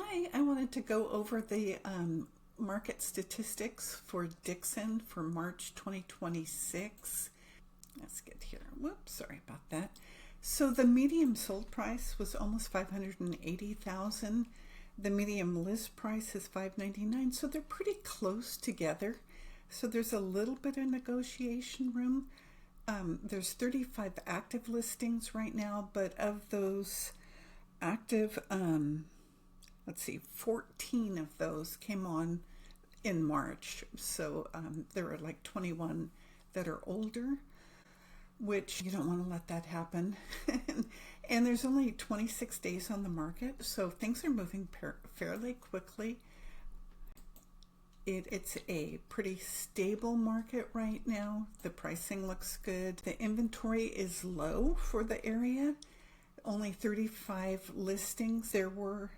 Hi, I wanted to go over the market statistics for Dixon for March 2026. Let's get here. Whoops, sorry about that. So the medium sold price was almost 580,000. The medium list price is 599, so they're pretty close together. So there's a little bit of negotiation room. There's 35 active listings right now, but of those active, 14 of those came on in March. So there are like 21 that are older, which you don't want to let that happen. And there's only 26 days on the market, so things are moving fairly quickly. It's a pretty stable market right now. The pricing looks good. The inventory is low for the area. Only 35 listings. There were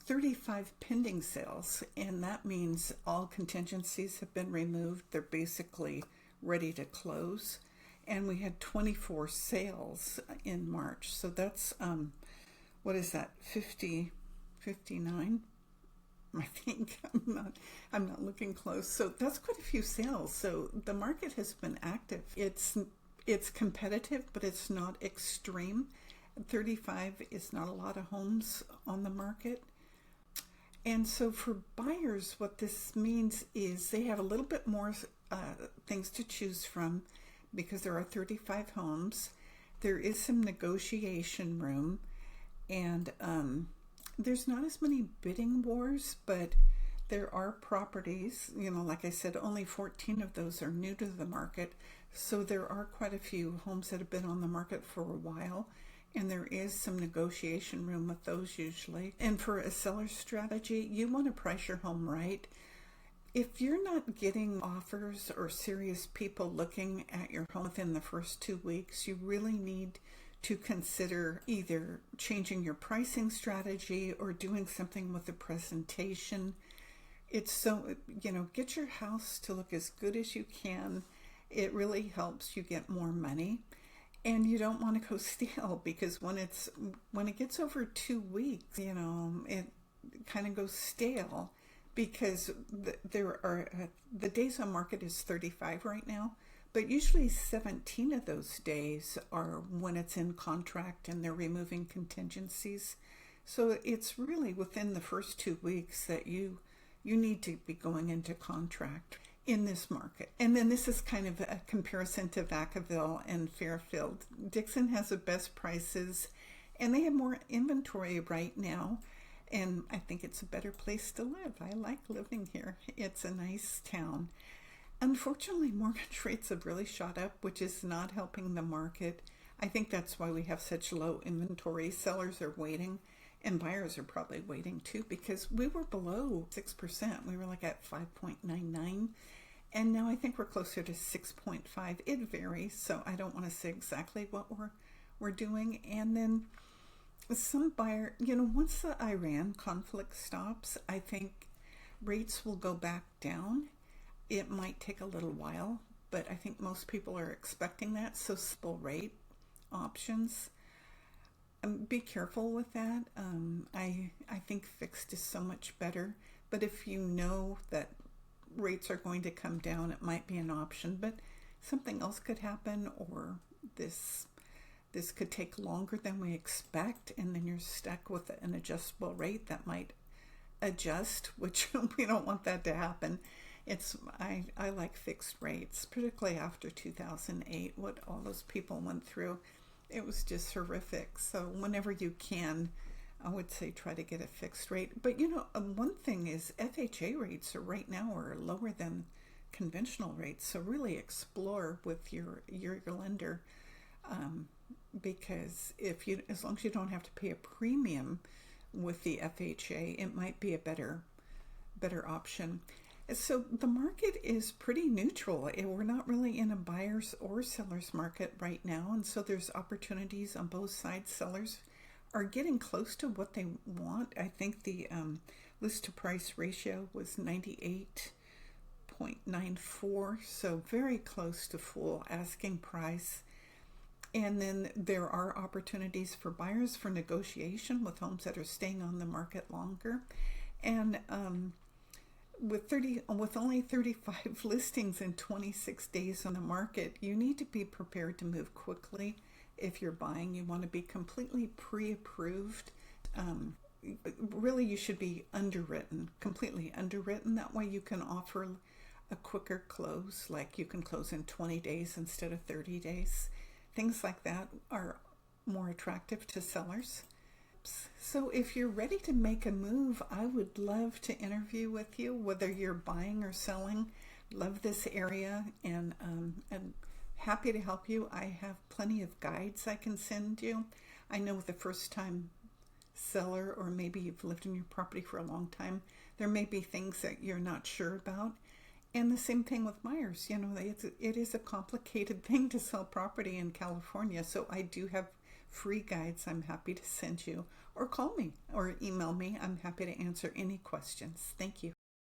35 pending sales, and that means all contingencies have been removed. They're basically ready to close. And we had 24 sales in March. So that's, what is that, 59? I think I'm not looking close. So that's quite a few sales. So the market has been active. It's competitive, but it's not extreme. 35 is not a lot of homes on the market. And so for buyers, what this means is they have a little bit more things to choose from because there are 35 homes. There is some negotiation room, and there's not as many bidding wars, but there are properties, like I said, only 14 of those are new to the market. So there are quite a few homes that have been on the market for a while, and there is some negotiation room with those usually. And for a seller strategy, you want to price your home right. If you're not getting offers or serious people looking at your home within the first 2 weeks, you really need to consider either changing your pricing strategy or doing something with the presentation. It's so, get your house to look as good as you can. It really helps you get more money. And you don't want to go stale, because when it gets over 2 weeks, it kind of goes stale, because the days on market is 35 right now, but usually 17 of those days are when it's in contract and they're removing contingencies. So it's really within the first 2 weeks that you need to be going into contract in this market. And then this is kind of a comparison to Vacaville and Fairfield. Dixon has the best prices, and they have more inventory right now, and I think it's a better place to live. I like living here. It's a nice town. Unfortunately, mortgage rates have really shot up, which is not helping the market. I think that's why we have such low inventory. Sellers are waiting, and buyers are probably waiting too, because we were below 6%. We were like at 5.99, and now I think we're closer to 6.5. It varies, so I don't want to say exactly what we're doing. And then some buyer, once the Iran conflict stops, I think rates will go back down. It might take a little while, but I think most people are expecting that. So simple rate options. Be careful with that. I think fixed is so much better. But if you know that rates are going to come down, it might be an option. But something else could happen, or this could take longer than we expect, and then you're stuck with an adjustable rate that might adjust, which we don't want that to happen. I like fixed rates, particularly after 2008, what all those people went through. It was just horrific. So whenever you can, I would say try to get a fixed rate. But one thing is FHA rates right now are lower than conventional rates. So really explore with your lender, because as long as you don't have to pay a premium with the FHA, it might be a better option. So the market is pretty neutral. We're not really in a buyer's or seller's market right now, and so there's opportunities on both sides. Sellers are getting close to what they want. I think the list to price ratio was 98.94, so very close to full asking price. And then there are opportunities for buyers for negotiation with homes that are staying on the market longer. And with only 35 listings in 26 days on the market, you need to be prepared to move quickly. If you're buying, you want to be completely pre-approved. Really, you should be completely underwritten. That way you can offer a quicker close, like you can close in 20 days instead of 30 days. Things like that are more attractive to sellers. So if you're ready to make a move, I would love to interview with you, whether you're buying or selling. Love this area, and happy to help you. I have plenty of guides I can send you. I know with the first time seller, or maybe you've lived in your property for a long time, there may be things that you're not sure about. And the same thing with buyers. You know, it is a complicated thing to sell property in California. So I do have free guides I'm happy to send you, or call me or email me. I'm happy to answer any questions. Thank you.